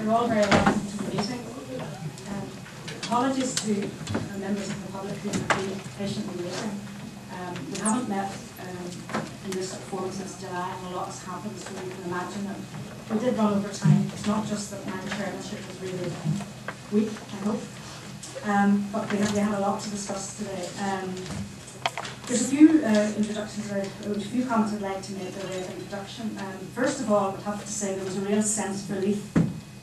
You're all very welcome to the meeting. Apologies to members of the public who have been patiently waiting. We haven't met in this forum since July, and a lot has happened, so you can imagine that we did run over time. It's not just that my chairmanship was really weak, I hope, but we had a lot to discuss today. There's a few introductions, or a few comments I'd like to make by way of introduction. First of all, I would have to say there was a real sense of relief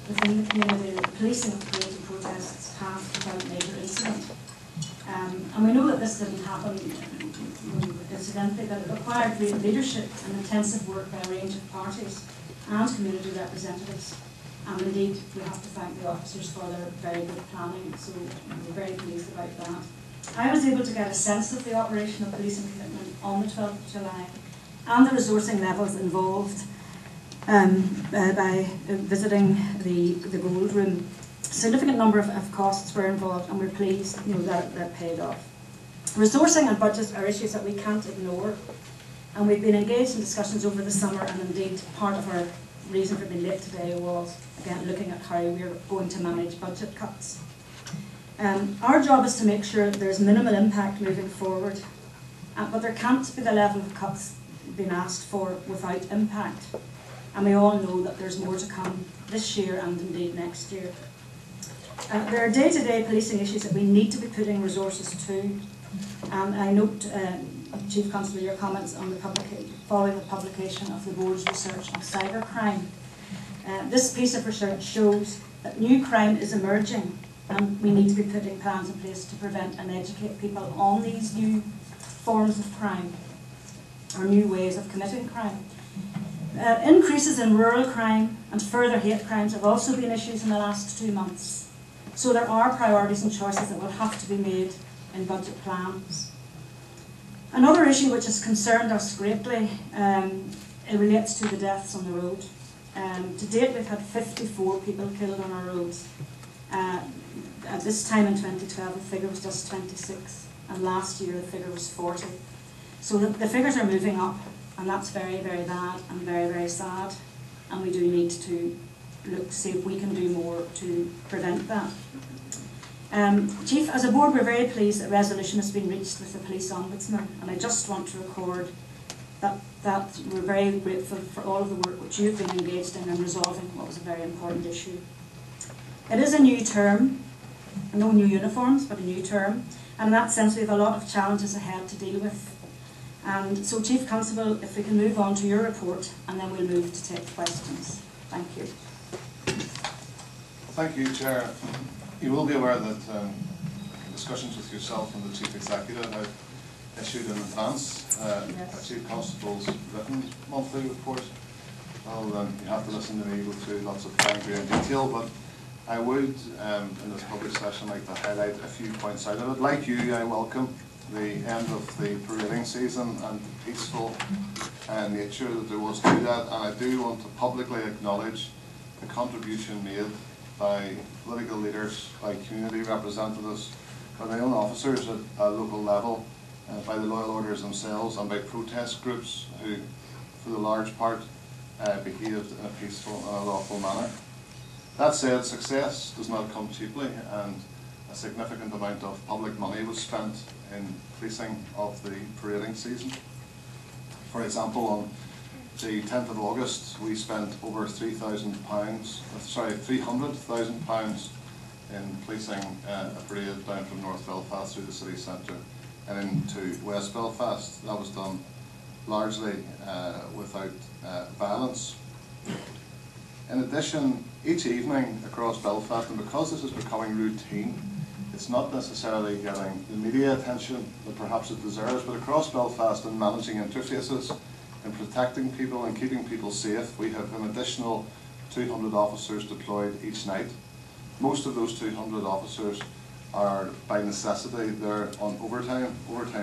within the community that the policing of the parades and protests passed without major incident. And we know that this didn't happen incidentally, but it required great leadership and intensive work by a range of parties and community representatives. And indeed, we have to thank the officers for their very good planning, so we're very pleased about that. I was able to get a sense of the operational policing commitment on the 12th of July and the resourcing levels involved by visiting the Gold Room. A significant number of costs were involved, and we're pleased that paid off. Resourcing and budgets are issues that we can't ignore, and we've been engaged in discussions over the summer, and indeed part of our reason for being late today was, again, looking at how we're going to manage budget cuts. Our job is to make sure there's minimal impact moving forward, but there can't be the level of cuts being asked for without impact. And we all know that there's more to come this year and indeed next year. There are day-to-day policing issues that we need to be putting resources to. And I note, Chief Constable, your comments on following the publication of the board's research on cybercrime. This piece of research shows that new crime is emerging, and we need to be putting plans in place to prevent and educate people on these new forms of crime, or new ways of committing crime. Increases in rural crime and further hate crimes have also been issues in the last 2 months. So there are priorities and choices that will have to be made in budget plans. Another issue which has concerned us greatly, it relates to the deaths on the road. To date, we've had 54 people killed on our roads. At this time in 2012, the figure was just 26, and last year the figure was 40. So the figures are moving up, and that's very, very bad and very, very sad. And we do need to see if we can do more to prevent that. Chief, as a board, we're very pleased that resolution has been reached with the Police Ombudsman, and I just want to record that we're very grateful for all of the work which you've been engaged in resolving what was a very important issue. It is a new term, no new uniforms, but a new term, and in that sense we have a lot of challenges ahead to deal with. And so, Chief Constable, if we can move on to your report, and then we'll move to take questions. Thank you. Thank you, Chair. You will be aware that discussions with yourself and the Chief Executive I've issued in advance a Chief Constable's written monthly report. Well, you have to listen to me go through lots of fine-grained detail, but I would, in this public session, like to highlight a few points out of it. Like you, I welcome the end of the parading season and the peaceful nature that there was to that, and I do want to publicly acknowledge the contribution made by political leaders, by community representatives, by my own officers at a local level, by the loyal orders themselves, and by protest groups who, for the large part, behaved in a peaceful and a lawful manner. That said, success does not come cheaply, and a significant amount of public money was spent in policing of the parading season. For example, on the 10th of August, we spent over £300,000 in policing a parade down from North Belfast through the city centre and into West Belfast. That was done largely without violence. In addition, each evening across Belfast, and because this is becoming routine, it's not necessarily getting the media attention that perhaps it deserves, but across Belfast in managing interfaces, in protecting people and keeping people safe, we have an additional 200 officers deployed each night. Most of those 200 officers are, by necessity, they're on overtime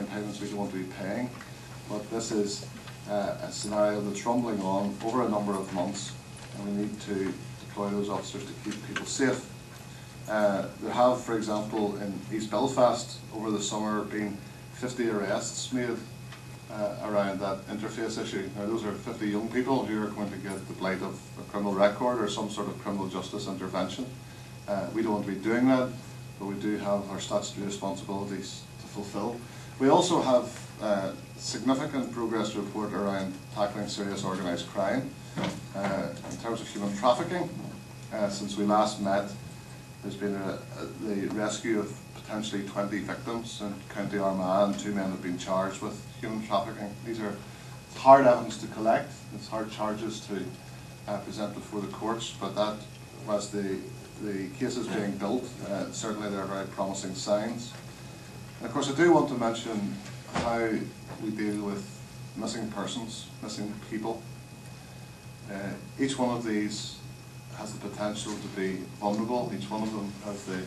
payments we don't want to be paying, but this is a scenario that's rumbling on over a number of months, and we need to deploy those officers to keep people safe. There have, for example, in East Belfast over the summer been 50 arrests made around that interface issue. Now, those are 50 young people who are going to get the blight of a criminal record or some sort of criminal justice intervention. We don't want to be doing that, but we do have our statutory responsibilities to fulfil. We also have significant progress to report around tackling serious organised crime. In terms of human trafficking, since we last met, there's been the rescue of potentially 20 victims in County Armagh, and 2 men have been charged with human trafficking. These are hard evidence to collect, it's hard charges to present before the courts, but that, as the cases being built, certainly there are very promising signs. And of course I do want to mention how we deal with missing persons, missing people. Each one of these has the potential to be vulnerable. Each one of them has the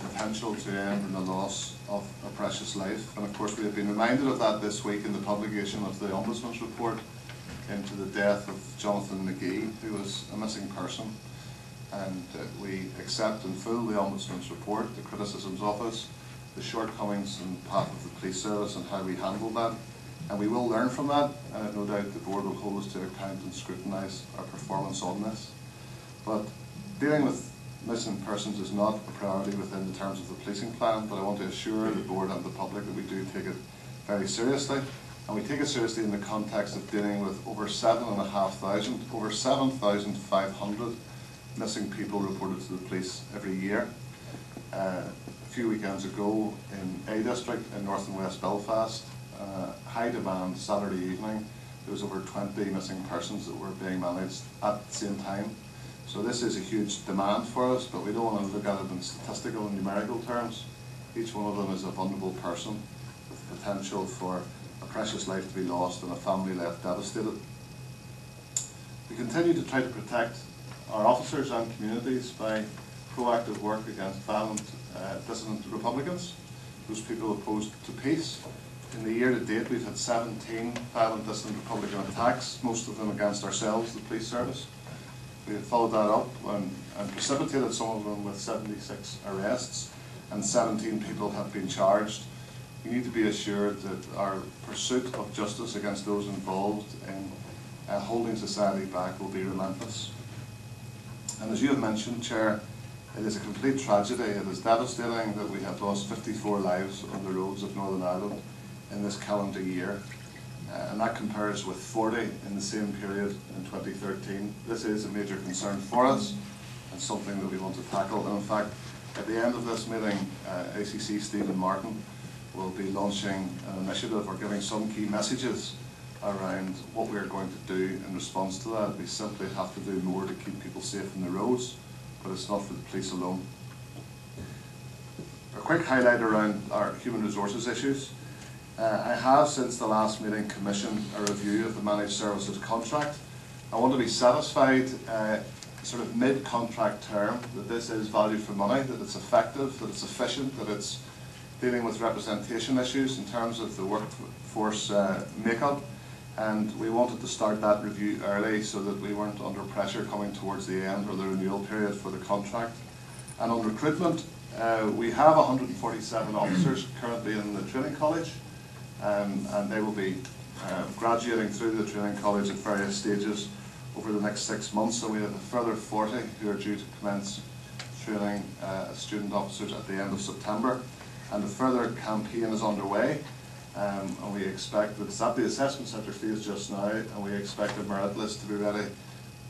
potential to end in the loss of a precious life. And of course we have been reminded of that this week in the publication of the Ombudsman's report into the death of Jonathan McGee, who was a missing person. And we accept in full the Ombudsman's report, the criticisms of us, the shortcomings in the path of the police service and how we handled that. And we will learn from that, and I have no doubt the board will hold us to account and scrutinise our performance on this. But dealing with missing persons is not a priority within the terms of the policing plan, but I want to assure the board and the public that we do take it very seriously. And we take it seriously in the context of dealing with over 7,500, over 7,500 missing people reported to the police every year. A few weekends ago in A District in North and West Belfast, high demand Saturday evening, there was over 20 missing persons that were being managed at the same time. So this is a huge demand for us, but we don't want to look at it in statistical and numerical terms. Each one of them is a vulnerable person with the potential for a precious life to be lost and a family left devastated. We continue to try to protect our officers and communities by proactive work against violent dissident Republicans, those people opposed to peace. In the year to date, we've had 17 violent dissident Republican attacks, most of them against ourselves, the police service. We have followed that up and precipitated some of them with 76 arrests, and 17 people have been charged. We need to be assured that our pursuit of justice against those involved in holding society back will be relentless. And as you have mentioned, Chair, it is a complete tragedy. It is devastating that we have lost 54 lives on the roads of Northern Ireland in this calendar year, and that compares with 40 in the same period in 2013. This is a major concern for us and something that we want to tackle. And in fact, at the end of this meeting, ACC Stephen Martin will be launching an initiative or giving some key messages around what we are going to do in response to that. We simply have to do more to keep people safe on the roads, but it's not for the police alone. A quick highlight around our human resources issues. I have, since the last meeting, commissioned a review of the managed services contract. I want to be satisfied, sort of mid-contract term, that this is value for money, that it's effective, that it's efficient, that it's dealing with representation issues in terms of the workforce makeup. And we wanted to start that review early so that we weren't under pressure coming towards the end or the renewal period for the contract. And on recruitment, we have 147 officers currently in the training college, and they will be graduating through the training college at various stages over the next 6 months. So we have a further 40 who are due to commence training as student officers at the end of September. And a further campaign is underway. And we expect that it's at the assessment centre phase just now, and we expect a merit list to be ready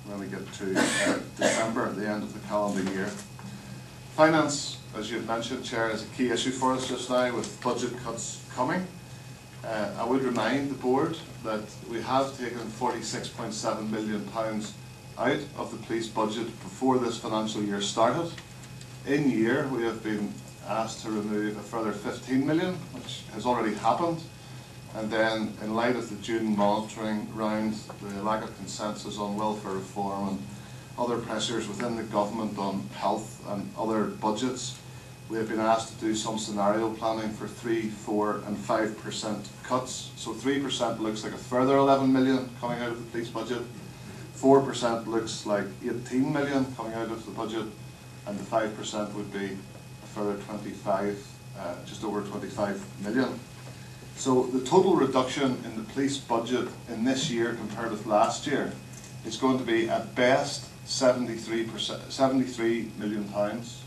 when we get to December, at the end of the calendar year. Finance, as you've mentioned, Chair, is a key issue for us just now with budget cuts coming. I would remind the board that we have taken £46.7 million out of the police budget before this financial year started. In year, we have been asked to remove a further 15 million, which has already happened. And then, in light of the June monitoring round, the lack of consensus on welfare reform and other pressures within the government on health and other budgets, we have been asked to do some scenario planning for 3%, 4% and 5% cuts. So 3% looks like a further 11 million coming out of the police budget, 4% looks like 18 million coming out of the budget, and the 5% would be a further 25, just over 25 million. So the total reduction in the police budget in this year compared with last year is going to be at best 73 million pounds,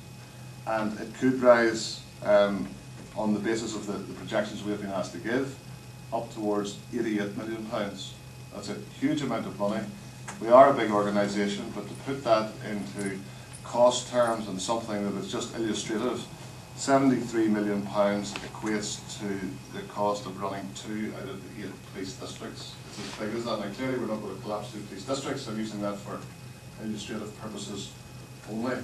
and it could rise on the basis of the projections we have been asked to give up towards 88 million pounds. That's a huge amount of money. We are a big organisation, but to put that into cost terms and something that is just illustrative, 73 million pounds equates to the cost of running 2 out of the 8 police districts. It's as big as that. Now clearly we're not going to collapse 2 police districts, I'm using that for illustrative purposes only.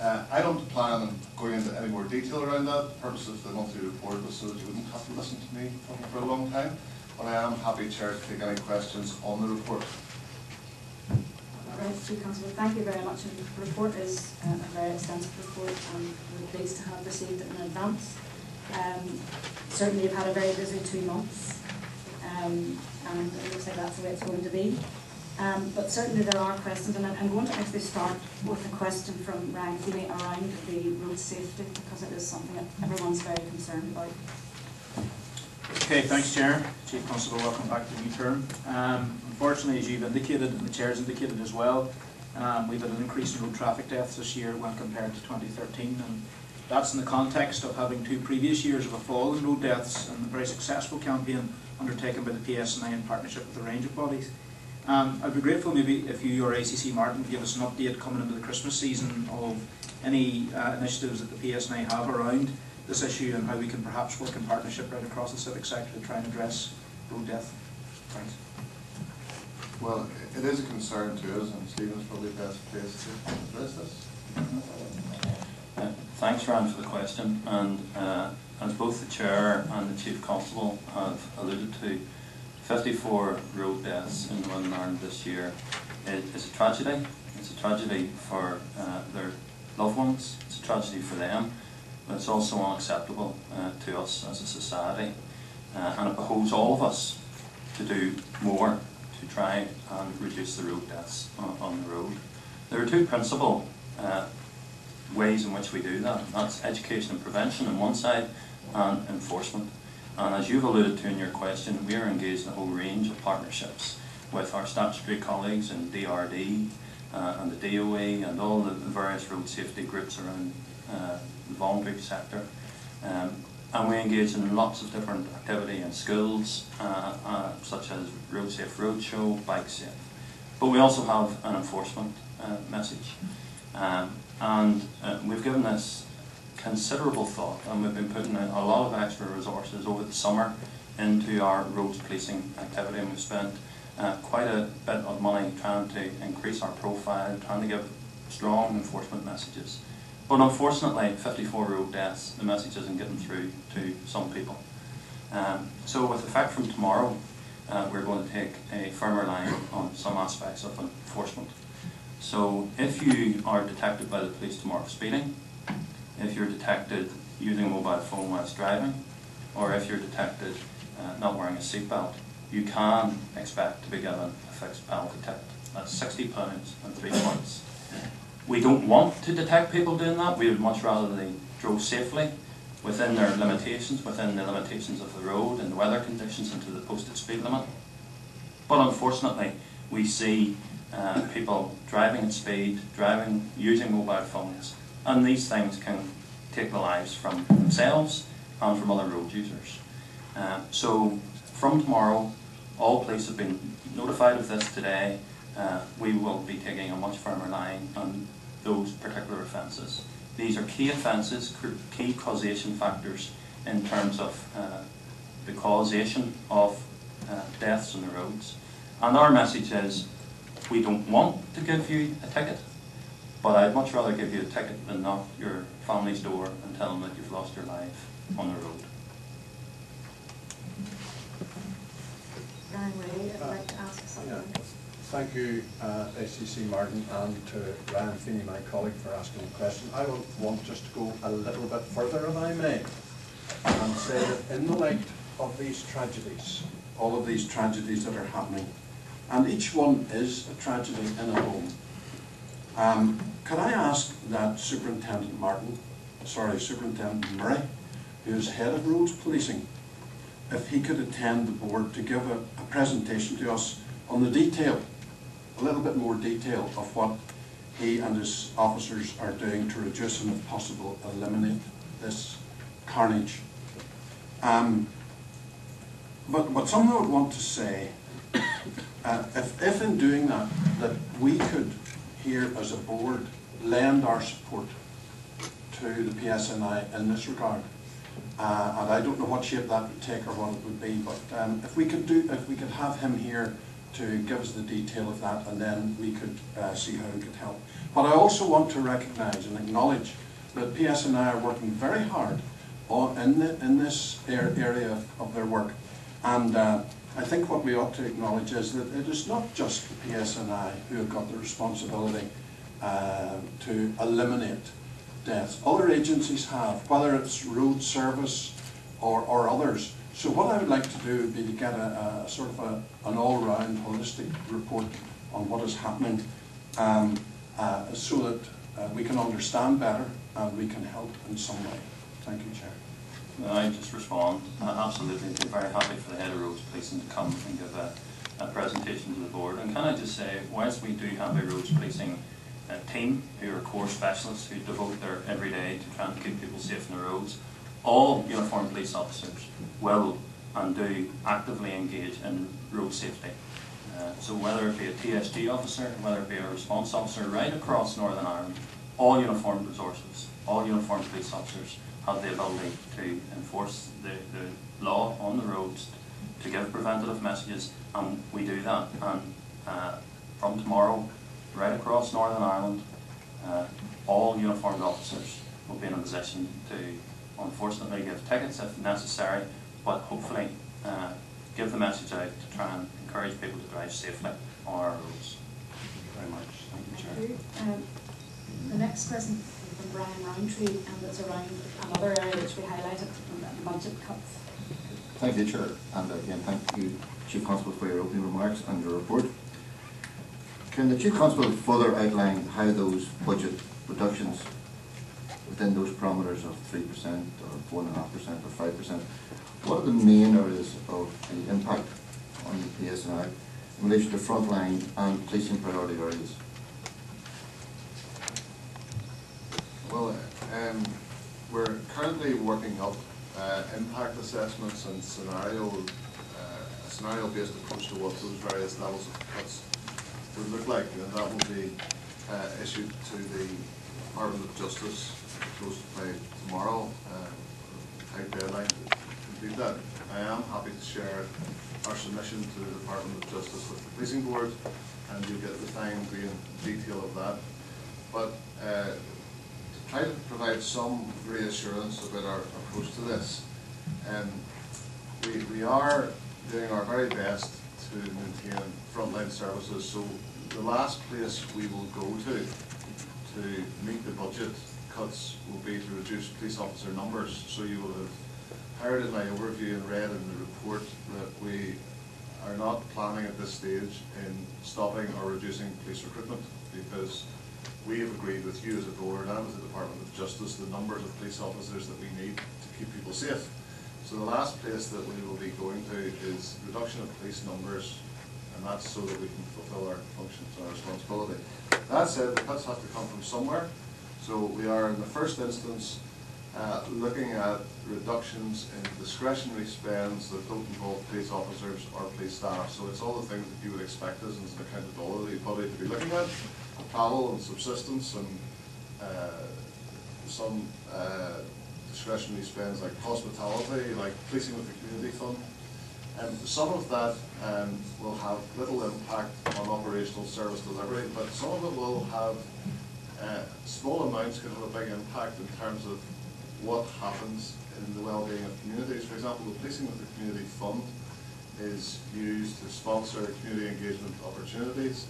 I don't plan on going into any more detail around that. The purpose of the monthly report was so that you wouldn't have to listen to me for a long time, but I am happy, Chair, to take any questions on the report. Right, Councillor, thank you very much. And the report is a very extensive report, and we're pleased to have received it in advance. Certainly you've had a very busy 2 months, and it looks like that's the way it's going to be. But certainly there are questions, and I'm going to actually start with a question from Ryan Feely around the road safety, because it is something that everyone's very concerned about. Okay, thanks, Chair. Chief Constable, welcome back to the new term. Unfortunately, as you've indicated, and the Chair's indicated as well, we've had an increase in road traffic deaths this year when compared to 2013, and that's in the context of having 2 previous years of a fall in road deaths and a very successful campaign undertaken by the PSNI in partnership with a range of bodies. I'd be grateful maybe if you or ACC Martin could give us an update coming into the Christmas season of any initiatives that the PSNI have around this issue and how we can perhaps work in partnership right across the civic sector to try and address road death. Thanks. Well, it is a concern to us, and Stephen's probably best placed to address this. Thanks, Ryan, for the question. And as both the Chair and the Chief Constable have alluded to, 54 road deaths in Northern Ireland this year is a tragedy. It's a tragedy for their loved ones. It's a tragedy for them. But it's also unacceptable to us as a society. And it behoves all of us to do more to try and reduce the road deaths on the road. There are 2 principal ways in which we do that. That's education and prevention on one side, and enforcement. And as you've alluded to in your question, we are engaged in a whole range of partnerships with our statutory colleagues in DRD and the DOE and all the various road safety groups around the voluntary sector. And we engage in lots of different activity and skills, such as Road Safe Roadshow, Bike Safe. But we also have an enforcement message. And we've given this considerable thought, and we've been putting in a lot of extra resources over the summer into our roads policing activity, and we've spent quite a bit of money trying to increase our profile, trying to give strong enforcement messages. But unfortunately, 54 road deaths, the message isn't getting through to some people. So with effect from tomorrow, we're going to take a firmer line on some aspects of enforcement. So if you are detected by the police tomorrow for speeding, if you're detected using a mobile phone whilst driving, or if you're detected not wearing a seatbelt, you can expect to be given a fixed penalty ticket. That's £60 and 3 points. We don't want to detect people doing that. We would much rather they drove safely within their limitations, within the limitations of the road and the weather conditions and to the posted speed limit. But unfortunately, we see people driving at speed, driving using mobile phones, and these things can take the lives from themselves and from other road users. So from tomorrow, all police have been notified of this today. We will be taking a much firmer line on those particular offences. These are key offences, key causation factors in terms of the causation of deaths on the roads. And our message is, we don't want to give you a ticket, but I'd much rather give you a ticket than knock your family's door and tell them that you've lost your life on the road. Ryan Ray, I'd like to ask something. Yeah. Thank you, ACC Martin, and to Ryan Feeney, my colleague, for asking the question. I will want just to go a little bit further, if I may, and say that in the light of these tragedies, all of these tragedies that are happening, and each one is a tragedy in a home, could I ask that Superintendent Murray who is head of roads policing, if he could attend the board to give a presentation to us on the detail, a little bit more detail of what he and his officers are doing to reduce and, if possible, eliminate this carnage. But something I would want to say, if in doing that, that we could here as a board lend our support to the PSNI in this regard, and I don't know what shape that would take or what it would be, but if we could have him here to give us the detail of that, and then we could see how we could help. But I also want to recognise and acknowledge that PSNI are working very hard in this area of their work. And I think what we ought to acknowledge is that it is not just the PSNI who have got the responsibility to eliminate deaths. Other agencies have, whether it's road service or others. So what I would like to do would be to get a sort of an all-round holistic report on what is happening, so that we can understand better and we can help in some way. Thank you, Chair. I just respond. Absolutely, I'd be very happy for the head of roads policing to come and give a presentation to the board. And can I just say, whilst we do have a roads policing team who are core specialists who devote their every day to trying to keep people safe on the roads, all uniformed police officers will and do actively engage in road safety. So whether it be a TSG officer, whether it be a response officer, right across Northern Ireland, all uniformed resources, all uniformed police officers have the ability to enforce the law on the roads, to give preventative messages, and we do that. And from tomorrow, right across Northern Ireland, all uniformed officers will be in a position to unfortunately give tickets if necessary, but hopefully give the message out to try and encourage people to drive safely on our roads. Thank you very much. Thank you, Chair. Thank you. The next question is from Brian Roundtree, and it's around another area which we highlighted, the budget cuts. Thank you, Chair, and again thank you, Chief Constable, for your opening remarks and your report. Can the Chief Constable further outline how those budget reductions within those parameters of 3% or 4.5% or 5%, what are the main areas of the impact on the PSNI in relation to frontline and policing priority areas? Well, we're currently working up impact assessments and a scenario-based approach to what those various levels of cuts would look like, and that will be issued to the Department of Justice. It goes to play tomorrow, tight deadline to complete that. I am happy to share our submission to the Department of Justice with the Policing Board, and you'll get the fine-grained detail of that. But to try to provide some reassurance about our approach to this, we are doing our very best to maintain frontline services. So the last place we will go to meet the budget cuts will be to reduce police officer numbers. So you will have heard in my overview and read in the report that we are not planning at this stage in stopping or reducing police recruitment, because we have agreed with you as a board and as the Department of Justice the numbers of police officers that we need to keep people safe. So the last place that we will be going to is reduction of police numbers, and that's so that we can fulfill our functions and our responsibility. That said, the cuts have to come from somewhere. So we are in the first instance looking at reductions in discretionary spends that don't involve police officers or police staff. So it's all the things that you would expect us as an accountability body to be looking at: travel and subsistence, and some discretionary spends like hospitality, like policing with the community fund. Some of that will have little impact on operational service delivery, but some of it will have small amounts can have a big impact in terms of what happens in the well-being of communities. For example, the Policing with the Community Fund is used to sponsor community engagement opportunities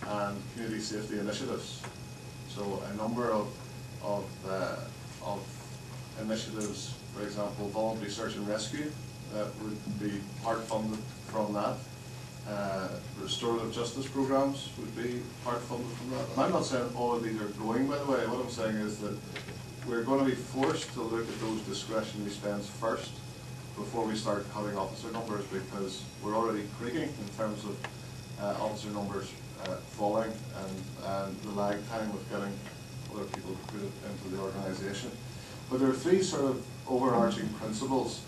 and community safety initiatives. So a number of initiatives, for example, voluntary search and rescue, would be part funded from that. Restorative justice programs would be part funded from that. And I'm not saying all of these are going, by the way. What I'm saying is that we're going to be forced to look at those discretionary spends first before we start cutting officer numbers, because we're already creaking in terms of officer numbers falling and the lag time of getting other people recruited into the organisation. But there are three sort of overarching principles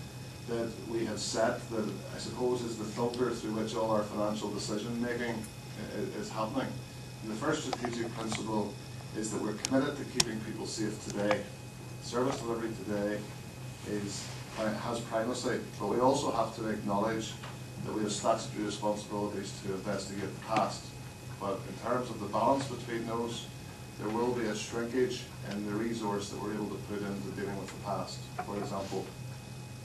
that we have set that I suppose is the filter through which all our financial decision making is happening. And the first strategic principle is that we're committed to keeping people safe today. Service delivery today has primacy, but we also have to acknowledge that we have statutory responsibilities to investigate the past. But in terms of the balance between those, there will be a shrinkage in the resource that we're able to put into dealing with the past. For example,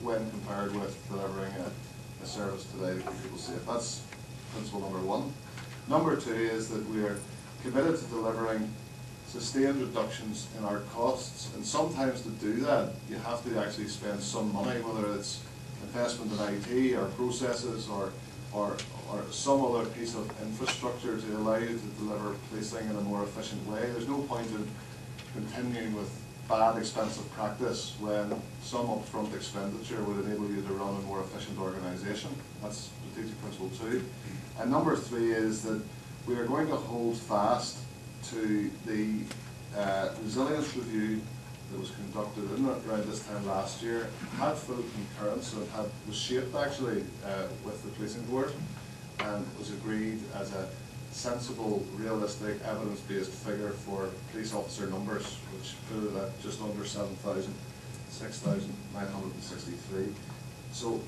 when compared with delivering a service today to keep people safe. That's principle number one. Number two is that we are committed to delivering sustained reductions in our costs, and sometimes to do that you have to actually spend some money, whether it's investment in IT or processes or some other piece of infrastructure to allow you to deliver policing in a more efficient way. There's no point in continuing with bad, expensive practice when some upfront expenditure would enable you to run a more efficient organisation. That's strategic principle two. And number three is that we are going to hold fast to the resilience review that was conducted around this time last year. Had full concurrence, and was shaped actually with the policing board, and was agreed as a sensible, realistic, evidence-based figure for police officer numbers, which put it at just under 7,000, 6,963. So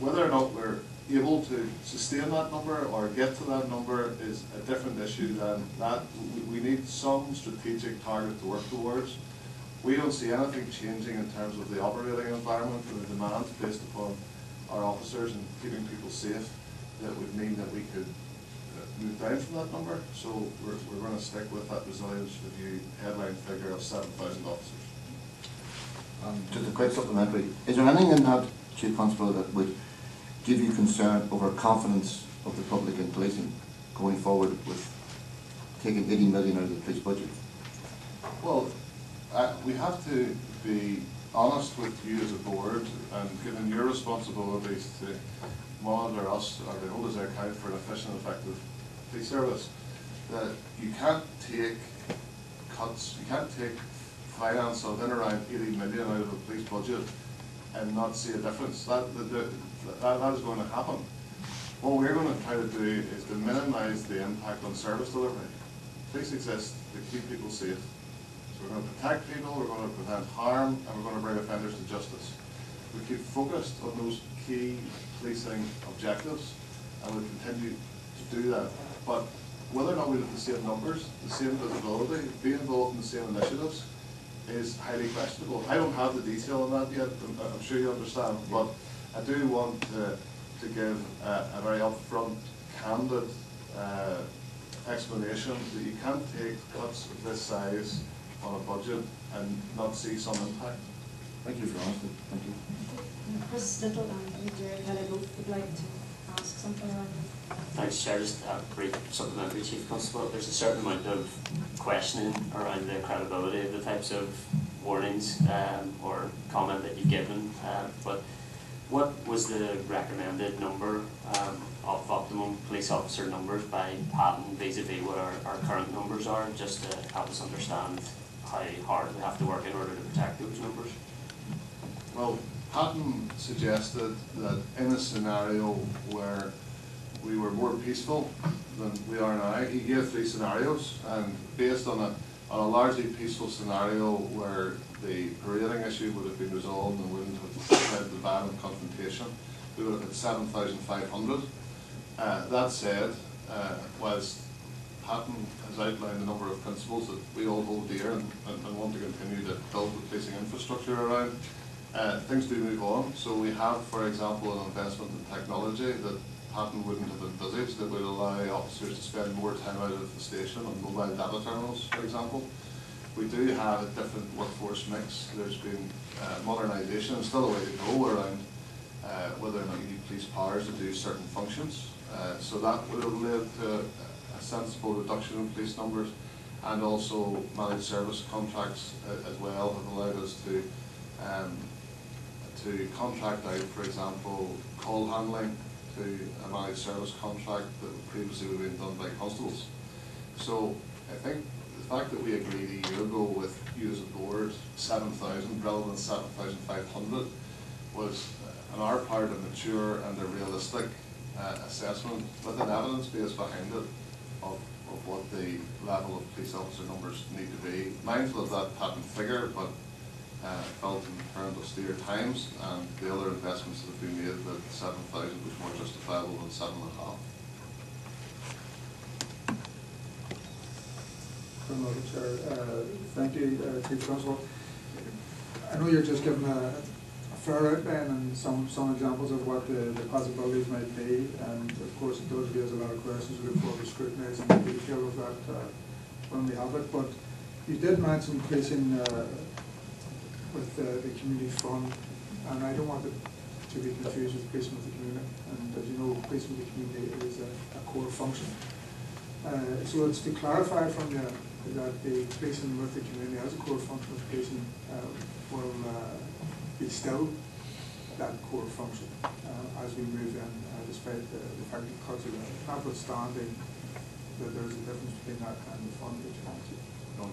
whether or not we're able to sustain that number or get to that number is a different issue than that. We need some strategic target to work towards. We don't see anything changing in terms of the operating environment and the demands based upon our officers and keeping people safe that would mean that we could move down from that number. So we're going to stick with that resilience review headline figure of 7,000 officers. Just a quick supplementary. Is there anything in that, Chief Constable, that would give you concern over confidence of the public in policing going forward with taking 80 million out of the police budget? Well, we have to be honest with you as a board, and given your responsibilities to monitor us or to hold us to account for an efficient and effective police service, that you can't take cuts, you can't take finance of in around 80 million out of a police budget and not see a difference. That is going to happen. What we're going to try to do is to minimise the impact on service delivery. Police exist to keep people safe. So we're going to protect people, we're going to prevent harm, and we're going to bring offenders to justice. We keep focused on those key policing objectives, and we'll continue to do that. But whether or not we have the same numbers, the same visibility, be involved in the same initiatives, is highly questionable. I don't have the detail on that yet, I'm sure you understand, but I do want to give a very upfront, candid explanation that you can't take cuts of this size on a budget and not see some impact. Thank you for honesty. Thank you. Chris Little and Jerry Kelly both would like to ask something around it. Thanks, Chair. Just a brief supplementary, Chief Constable. There's a certain amount of questioning around the credibility of the types of warnings or comment that you've given, but what was the recommended number of optimum police officer numbers by Patton vis-a-vis what our current numbers are, just to help us understand how hard we have to work in order to protect those numbers? Well, Patton suggested that in a scenario where we were more peaceful than we are now, he gave three scenarios, and based on a largely peaceful scenario where the parading issue would have been resolved and wouldn't have led to the ban of confrontation, we would have had 7,500. That said, whilst Patton has outlined a number of principles that we all hold dear and want to continue to build the policing infrastructure around, things do move on. So we have, for example, an investment in technology that Patton wouldn't have envisaged that would allow officers to spend more time out of the station on mobile data terminals, for example. We do have a different workforce mix. There's been modernisation and still a way to go around whether or not you need police powers to do certain functions. So that would have led to a sensible reduction in police numbers. and also managed service contracts as well have allowed us to contract out, for example, call handling to a managed service contract that previously would have been done by constables. So I think the fact that we agreed a year ago with you as a board 7,000 rather than 7,500 was on our part a mature and a realistic assessment with an evidence base behind it of what the level of police officer numbers need to be. Mindful of that patent figure, but felt in current austere times and the other investments that have been made that 7,000 was more justifiable than 7,500. Thank you, Chief Constable. I know you're just giving a fair outline and some examples of what the possibilities might be, and of course it does raise a lot of questions. We look forward to scrutinising the detail of that when we have it. But you did mention policing with the community fund, and I don't want it to be confused with policing with the community. And as you know, policing with the community is a core function. So it's to clarify from you that the policing with the community as a core function of policing will be still that core function as we move in, despite the fact that cuts are there, notwithstanding that there's a difference between that and the fund that you want to. No,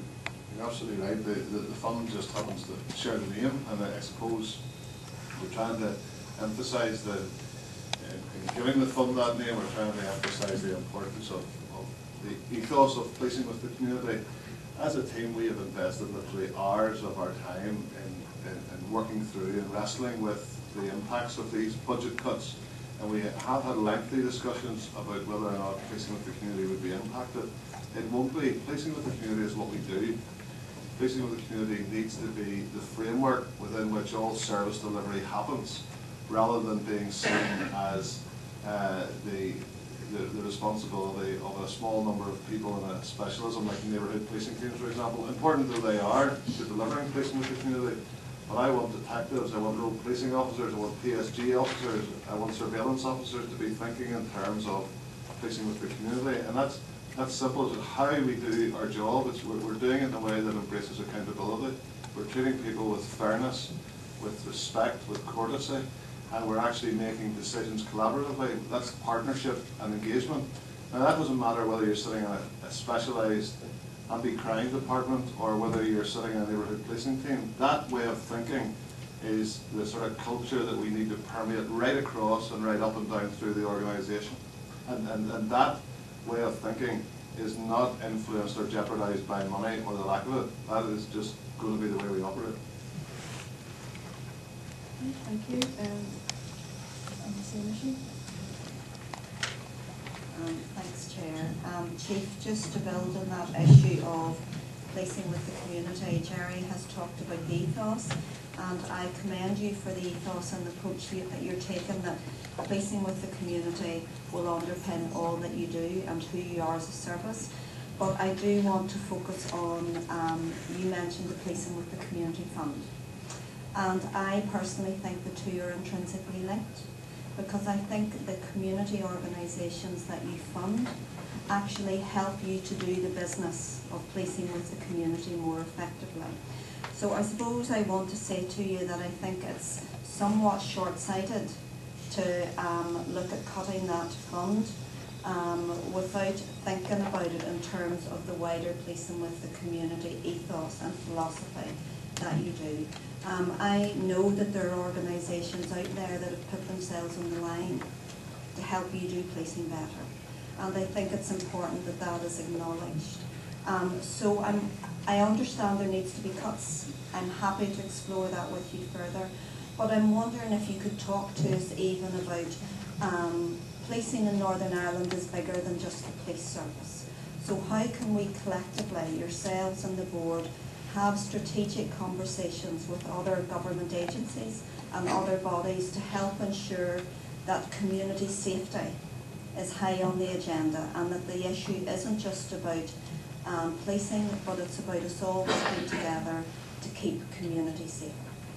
you're absolutely right. The fund just happens to share the name, and I suppose we're trying to emphasise that in giving the fund that name, we're trying to emphasise the importance of the ethos of policing with the community. As a team, we have invested literally hours of our time in working through and wrestling with the impacts of these budget cuts, and we have had lengthy discussions about whether or not policing with the community would be impacted. It won't be. Policing with the community is what we do. Policing with the community needs to be the framework within which all service delivery happens, rather than being seen as the responsibility of a small number of people in a specialism like neighbourhood policing teams, for example. Important though they are to delivering policing with the community, but I want detectives, I want road policing officers, I want PSG officers, I want surveillance officers to be thinking in terms of policing with the community, and that's simple. It's how we do our job. We're doing it in a way that embraces accountability. We're treating people with fairness, with respect, with courtesy, and we're actually making decisions collaboratively. That's partnership and engagement. Now that doesn't matter whether you're sitting in a specialised anti-crime department or whether you're sitting in a neighbourhood policing team. That way of thinking is the sort of culture that we need to permeate right across and right up and down through the organisation. And that way of thinking is not influenced or jeopardised by money or the lack of it. That is just going to be the way we operate. Thank you. On the same issue. Thanks, Chair. Chief, just to build on that issue of policing with the community, Jerry has talked about the ethos, and I commend you for the ethos and the approach that you're taking, that policing with the community will underpin all that you do and who you are as a service. But I do want to focus on, you mentioned the policing with the community fund. And I personally think the two are intrinsically linked, because I think the community organisations that you fund actually help you to do the business of policing with the community more effectively. So I suppose I want to say to you that I think it's somewhat short-sighted to look at cutting that fund without thinking about it in terms of the wider policing with the community ethos and philosophy that you do. I know that there are organisations out there that have put themselves on the line to help you do policing better, and I think it's important that that is acknowledged. So I understand there needs to be cuts. I'm happy to explore that with you further, but I'm wondering if you could talk to us even about policing in Northern Ireland is bigger than just the police service. So how can we collectively, yourselves and the board, have strategic conversations with other government agencies and other bodies to help ensure that community safety is high on the agenda, and that the issue isn't just about policing, but it's about us all working together to keep community safe.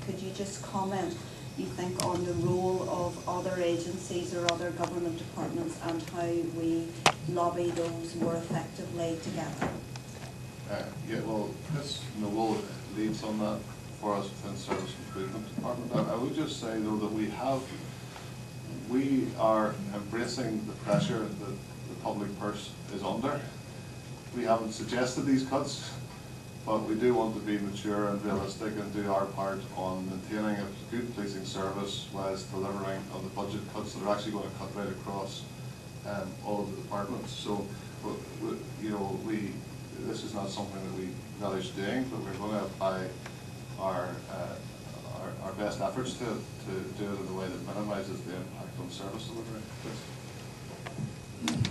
Could you just comment, you think, on the role of other agencies or other government departments and how we lobby those more effectively together? Yeah, well, Noel leads on that for us within Service Improvement Department. I would just say though that we are embracing the pressure that the public purse is under. We haven't suggested these cuts, but we do want to be mature and realistic and do our part on maintaining a good policing service whilst delivering on the budget cuts that are actually going to cut right across all of the departments. So, this is not something that we relish doing, but we're going to apply our best efforts to do it in a way that minimises the impact on service delivery.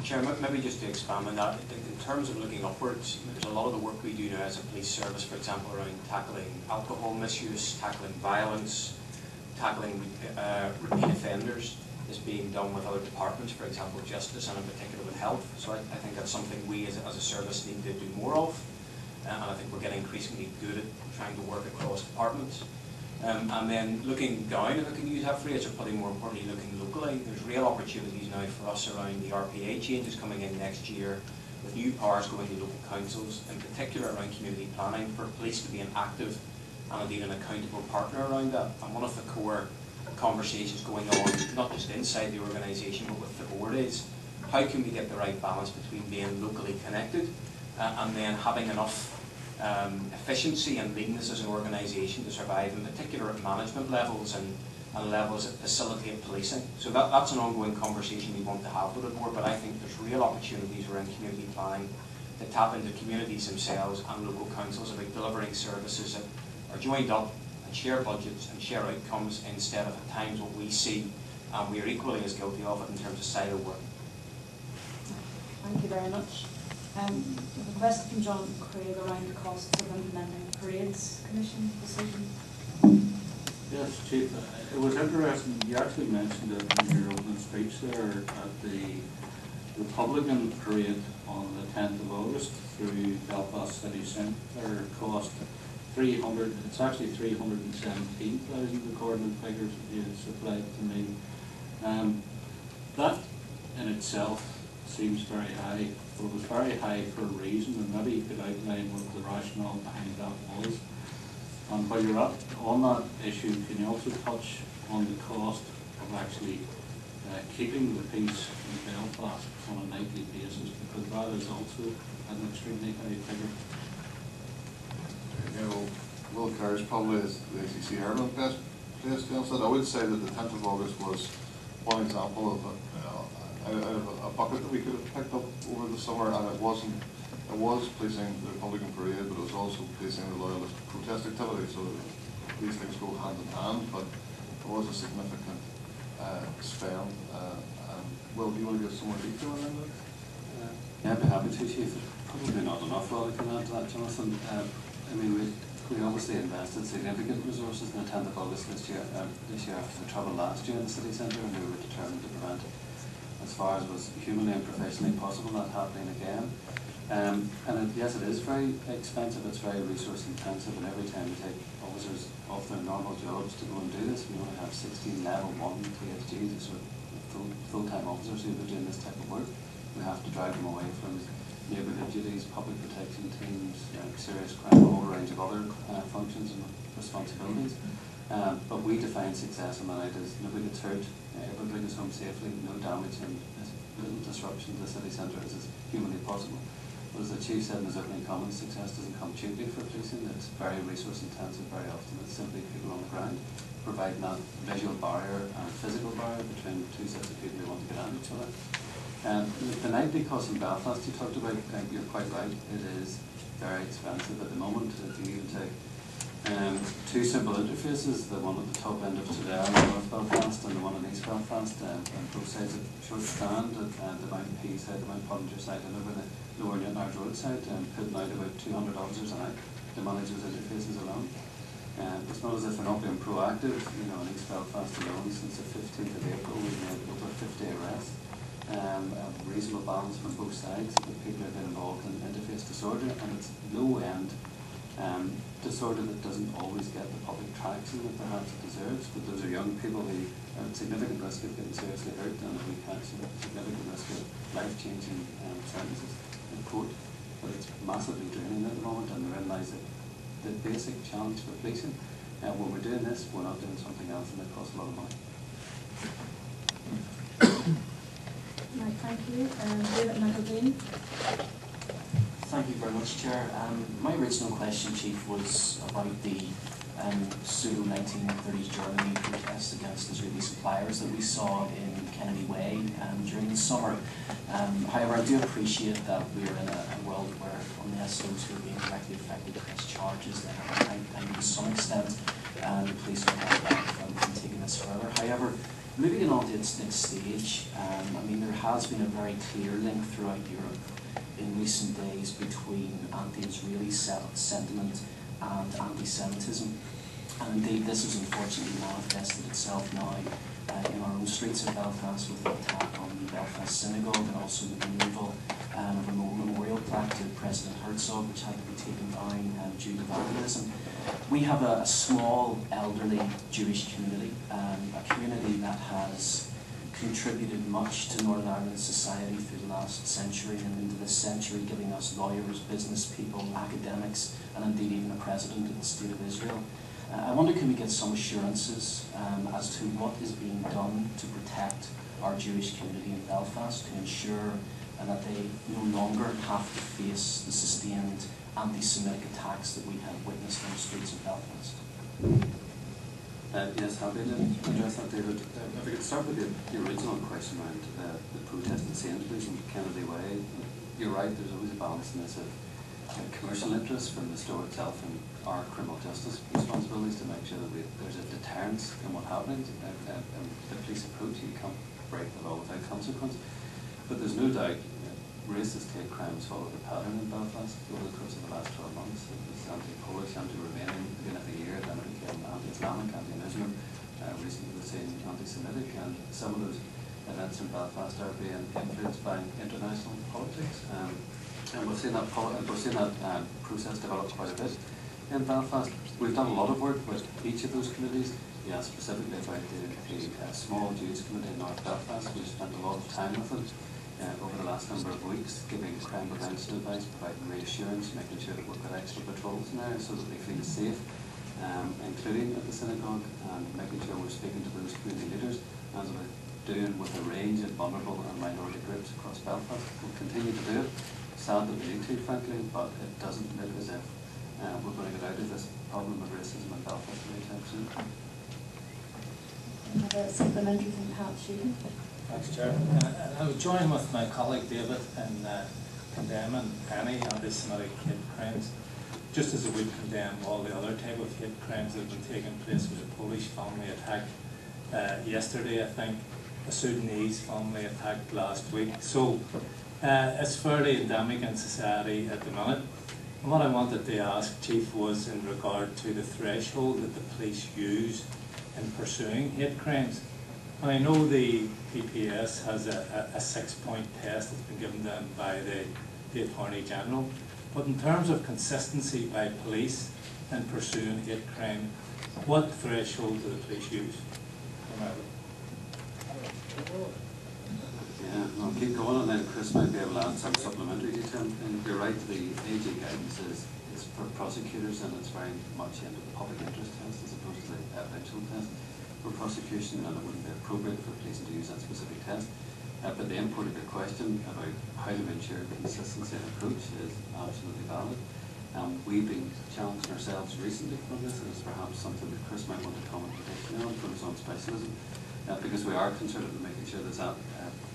Chair, maybe just to expand on that, in terms of looking upwards, there's a lot of the work we do now as a police service, for example, around tackling alcohol misuse, tackling violence, tackling repeat offenders, is being done with other departments, for example, justice and in particular with health. So I think that's something we as a service need to do more of, and I think we're getting increasingly good at trying to work across departments. And then looking down, if I can use that phrase, or probably more importantly looking locally, there's real opportunities now for us around the RPA changes coming in next year, with new powers going to local councils, in particular around community planning, for police to be an active and indeed an accountable partner around that. And one of the core conversations going on, not just inside the organisation but with the board, is how can we get the right balance between being locally connected and then having enough efficiency and leanness as an organisation to survive, in particular at management levels and levels that facilitate policing. So that's an ongoing conversation we want to have with the board, but I think there's real opportunities around community planning to tap into communities themselves and local councils about delivering services that are joined up and share budgets and share outcomes, instead of at times what we see, and we are equally as guilty of it in terms of silo work. Thank you very much. The question from John Craig around the costs of implementing the Parades Commission decision. Yes, Chief, it was interesting, you actually mentioned it in your opening speech there, at the Republican parade on the 10th of August through Belfast City Centre cost 300, it's actually 317,000 according to figures that you supplied to me. That in itself seems very high, but it was very high for a reason, and maybe you could outline what the rationale behind that was. And while you're on that issue, can you also touch on the cost of actually keeping the peace in Belfast on a nightly basis, because that is also an extremely high figure. Will Kerr probably is the ACC Ireland best place to answer that. I would say that the 10th of August was one example of a bucket that we could have picked up over the summer, and it was policing the Republican parade, but it was also policing the loyalist protest activity, so these things go hand in hand, but it was a significant spend. Will, do you want to give some more detail on that? Yeah, I'd be happy to, Chief. There's probably not enough what I can add to that, Jonathan. I mean, we obviously invested significant resources in the 10th of August this year after the trouble last year in the city centre, and we were determined to prevent it, as far as was humanly and professionally possible, not happening again. Yes, it is very expensive, it's very resource intensive, and every time we take officers off their normal jobs to go and do this, we only have 16 level 1 TSGs, so full-time officers who are doing this type of work. We have to drive them away from neighbourhood duties, public protection teams, serious crime, a whole range of other functions and responsibilities. But we define success in the night as nobody gets hurt, everybody goes home safely, no damage, and as little disruption to the city centre as is humanly possible. But as the Chief said in his opening comments, success doesn't come cheaply for policing. It's very resource intensive very often. It's simply people on the ground providing that visual barrier and physical barrier between two sets of people who want to get at each other. The nightly cost in Belfast you talked about, you're quite right, it is very expensive at the moment. If you even take two simple interfaces, the one at the top end of Tudela in North Belfast and the one in East Belfast, and both sides of Short Strand, and the Mount P side, the Mount Pottinger side, and over the Lower Newtownards Road side, putting out about 200 officers a night to manage those interfaces alone. It's not as if we're not being proactive. In East Belfast alone, since the 15th of April, we've made over 50 arrests. A reasonable balance from both sides, but people have been involved in interface disorder, and it's low-end disorder that doesn't always get the public traction that perhaps it deserves, but those are young people who are at significant risk of getting seriously hurt, and if we catch them at significant risk of life-changing sentences in court. But it's massively draining at the moment, and they realise that the basic challenge for policing, when we're doing this, we're not doing something else, and it costs a lot of money. Right, thank you. David McElveen. Thank you very much, Chair. My original question, Chief, was about the pseudo-1930s Germany protests against Israeli suppliers that we saw in Kennedy Way during the summer. However, I do appreciate that we're in a world where unless those who are being directly affected press charges, then I think to some extent the police are held back from taking this further. However, moving on to its next stage, I mean, there has been a very clear link throughout Europe in recent days between anti-Israeli sentiment and anti-Semitism. And indeed, this has unfortunately manifested itself now in our own streets of Belfast with the attack on the Belfast Synagogue and also the removal of a memorial plaque to President Herzog, which had to be taken down due to vandalism. We have a small, elderly Jewish community, a community that has contributed much to Northern Ireland society through the last century and into this century, giving us lawyers, business people, academics, and indeed even a president of the State of Israel. I wonder, can we get some assurances as to what is being done to protect our Jewish community in Belfast, to ensure that they no longer have to face the sustained anti-Semitic attacks that we have witnessed on the streets of Belfast? Yes, happy to address that, David. If we could start with the original question around the protest in Sainsbury's and Kennedy Way. You're right, there's always a balance in this of commercial interests from the store itself and our criminal justice responsibilities to make sure that there's a deterrence in what happens. The police approach, you can't break the law without consequence. But there's no doubt racist hate crimes followed a pattern in Belfast over the course of the last 12 months. It was anti-Polish, anti-Romanian, beginning of the year, then it became anti-Islamic, anti-Muslim. Recently we've seen anti-Semitic, and some of those events in Belfast are being influenced by international politics. And we've seen that process develop quite a bit in Belfast. We've done a lot of work with each of those communities. Yeah, specifically about the small Jewish community in North Belfast. We've spent a lot of time with them over the last number of weeks, giving crime prevention advice, providing reassurance, making sure that we've got extra patrols in there so that they feel safe, including at the synagogue, and making sure we're speaking to those community leaders, as we're doing with a range of vulnerable and minority groups across Belfast. We'll continue to do it. Sad that we need to, frankly, but it doesn't look as if we're going to get out of this problem of racism in Belfast anytime soon. Another supplementary from Pat Sheehan. Thanks, Chair. I would join with my colleague David in condemning any anti-Semitic hate crimes, just as we would condemn all the other type of hate crimes that have been taking place. With a Polish family attack yesterday, I think, a Sudanese family attacked last week. So it's fairly endemic in society at the minute. And what I wanted to ask, Chief, was in regard to the threshold that the police use in pursuing hate crimes. And I know the PPS has a 6-point test that's been given them by the Attorney General. But in terms of consistency by police in pursuing hate crime, what threshold do the police use? Yeah, I'll keep going, and then Chris might be able to add some supplementary detail. And you're right, the AG guidance is for prosecutors, and it's very much into the public interest test as opposed to the evidential test for prosecution, and it wouldn't be appropriate for police to use that specific test. But the import of your question about how to ensure consistency in approach is absolutely valid. We've been challenging ourselves recently on this, and it's perhaps something that Chris might want to comment on from his own specialism, because we are concerned with making sure there's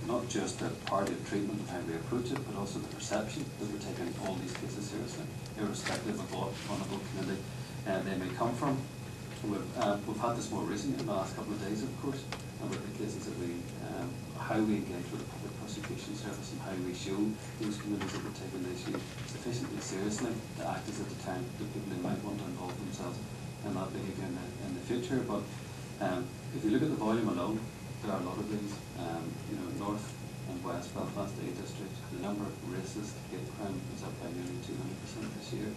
not just the party of treatment of how we approach it, but also the perception that we're taking all these cases seriously, irrespective of what vulnerable community they may come from. We've had this more recently in the last couple of days, of course, with the cases that how we engage with the public prosecution service and how we show those communities that we're taking the issue sufficiently seriously to act as a deterrent to people who might want to involve themselves in that behaviour in the future. But if you look at the volume alone, there are a lot of these. North and West Belfast A district, the number of racist hate crime is up by nearly 200% this year.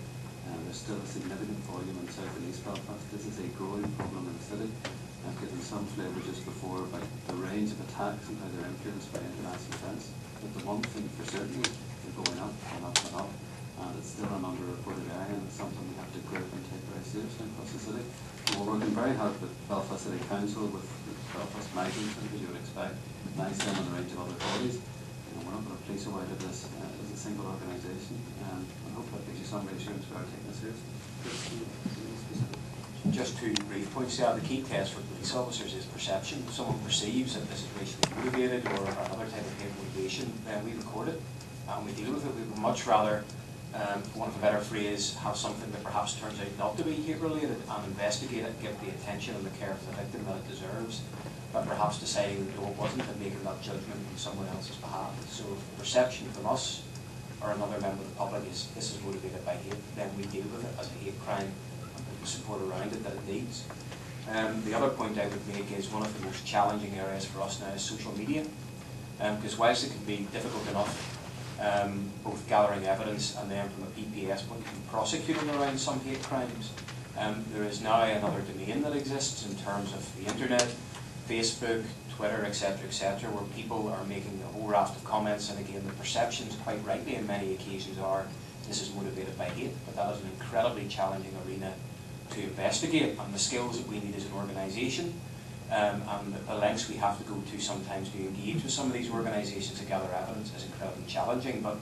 There's still a significant volume in South and East Belfast. This is a growing problem in the city. I've given some flavour just before about the range of attacks and how they're influenced by international events. But the one thing for certain is they're going up and up and up. and it's still an underreported area, and it's something we have to group and take very seriously across the city. So we're working very hard with Belfast City Council, with Belfast Migrants, as you would expect, NICEM and a range of other bodies. We're not going to police away to this as a single organisation, and I hope that gives you some reassurance we are taking it seriously. Just 2 brief points there. The key test for police officers is perception. If someone perceives that this is racially motivated or another type of hate motivation, then we record it and we deal with it. We would much rather, for want of a better phrase, have something that perhaps turns out not to be hate related and investigate it, give the attention and the care for the victim that it deserves, but perhaps deciding that no, it wasn't and making that judgment on someone else's behalf. So if the perception from us or another member of the public is this is motivated by hate, then we deal with it as a hate crime and put the support around it that it needs. The other point I would make is one of the most challenging areas for us now is social media, because whilst it can be difficult enough both gathering evidence and then from a PPS point of view prosecuting around some hate crimes, there is now another domain that exists in terms of the internet, Facebook, Twitter, etc., where people are making a whole raft of comments, and again the perceptions quite rightly in many occasions are this is motivated by hate, but that is an incredibly challenging arena to investigate, and the skills that we need as an organisation and the lengths we have to go to sometimes to engage with some of these organisations to gather evidence is incredibly challenging, but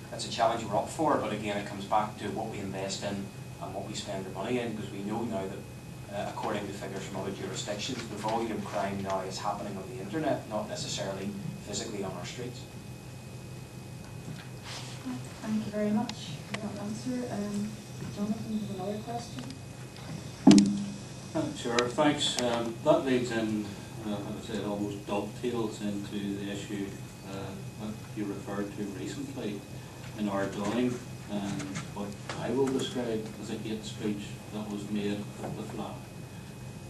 that's a challenge we're up for. But again, it comes back to what we invest in and what we spend our money in, because we know now that according to figures from other jurisdictions, the volume of crime now is happening on the internet, not necessarily physically on our streets. Thank you very much for that answer. Jonathan, you have another question? Sure, thanks. That leads in, I would say it almost dovetails into the issue that you referred to recently in Ardoyne, and what I will describe as a hate speech that was made with the flag.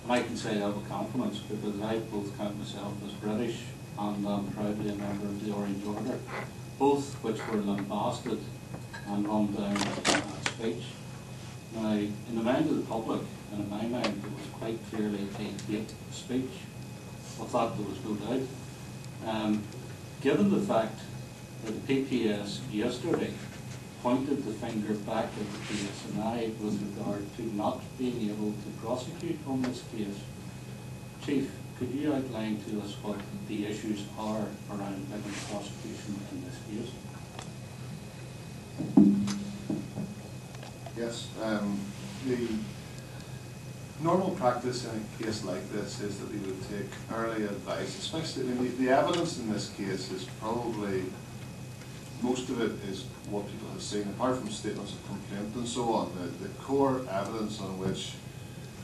And I can say that with confidence because I both count myself as British and I'm proudly a member of the Orange Order, both which were lambasted and run down with that speech. Now, in the mind of the public, and in my mind, it was quite clearly a hate speech. Of that there was no doubt. Given the fact that the PPS yesterday pointed the finger back at the PSNI with regard to not being able to prosecute on this case, Chief, could you outline to us what the issues are around making prosecution in this case? Yes, the normal practice in a case like this is that we would take early advice, especially, I mean, the evidence in this case is probably, most of it is what people have seen, apart from statements of complaint and so on. The core evidence on which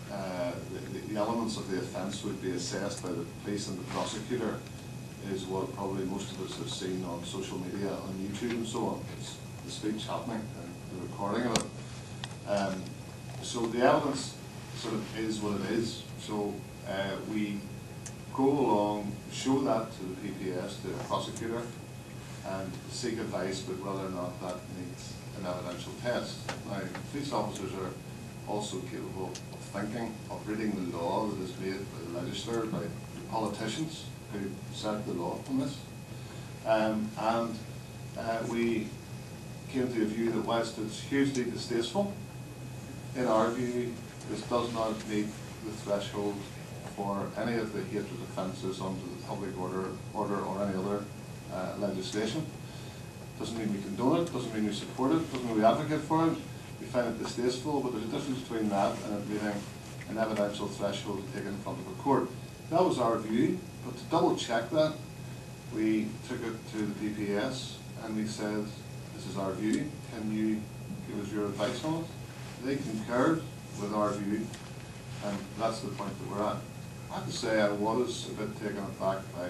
the elements of the offence would be assessed by the police and the prosecutor is what probably most of us have seen on social media, on YouTube and so on. It's the speech happening and the recording of it. So the evidence sort of is what it is. So we go along, show that to the PPS, to the prosecutor, and seek advice about whether or not that needs an evidential test. Now, police officers are also capable of thinking, of reading the law that is made by the legislature, by the politicians who set the law on this. We came to a view that whilst it's hugely distasteful, in our view, this does not meet the threshold for any of the hatred offences under the public order or any other legislation. Doesn't mean we condone it, doesn't mean we support it, doesn't mean we advocate for it. We find it distasteful, but there's a difference between that and it meeting an evidential threshold to take it in front of a court. That was our view, but to double check that, we took it to the PPS and we said, this is our view, can you give us your advice on it? They concurred with our view, and that's the point that we're at. I have to say I was a bit taken aback by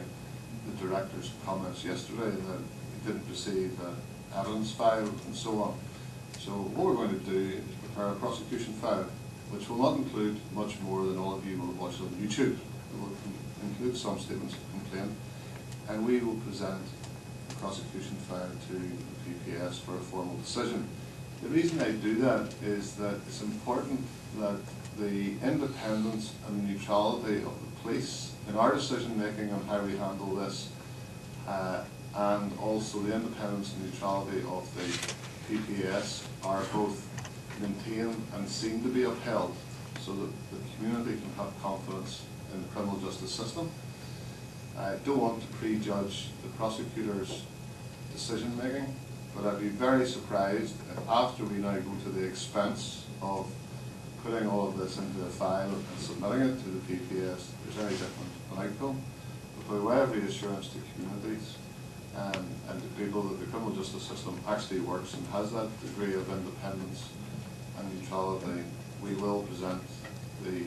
the director's comments yesterday that he didn't receive an evidence file and so on. So what we're going to do is prepare a prosecution file, which will not include much more than all of you will have watched on YouTube. It will include some statements of complaint, and we will present the prosecution file to the PPS for a formal decision. The reason I do that is that it's important that the independence and neutrality of the police in our decision making on how we handle this, and also the independence and neutrality of the PPS are both maintained and seen to be upheld, so that the community can have confidence in the criminal justice system. I don't want to prejudge the prosecutor's decision making, but I'd be very surprised if after we now go to the expense of putting all of this into a file and submitting it to the PPS, there's any different an outcome. But by way of reassurance to communities and to people that the criminal justice system actually works and has that degree of independence and neutrality, we will present the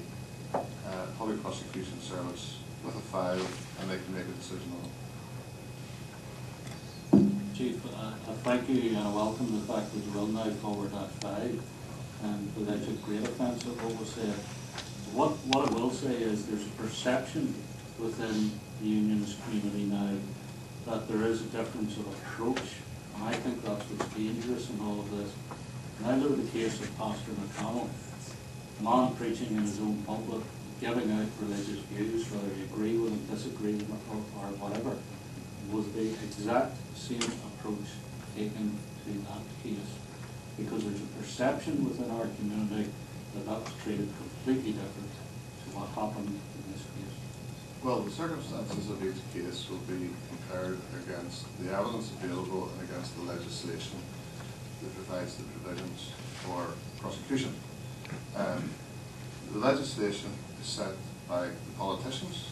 Public Prosecution Service with a file and they can make a decision on it. Chief, I thank you and I welcome the fact that you will now forward that file, and but I took great offence at what was said. What I will say is there's a perception within the unionist community now that there is a different sort of approach, and I think that's what's dangerous in all of this. And I look at the case of Pastor McConnell, a man preaching in his own pulpit, giving out religious views, whether you agree with them, disagree with them, or whatever, was the exact same approach taken to that case. Because there's a perception within our community that that was treated completely different to what happened in this case. Well, the circumstances of each case will be compared against the evidence available and against the legislation that provides the provisions for prosecution. The legislation is set by the politicians,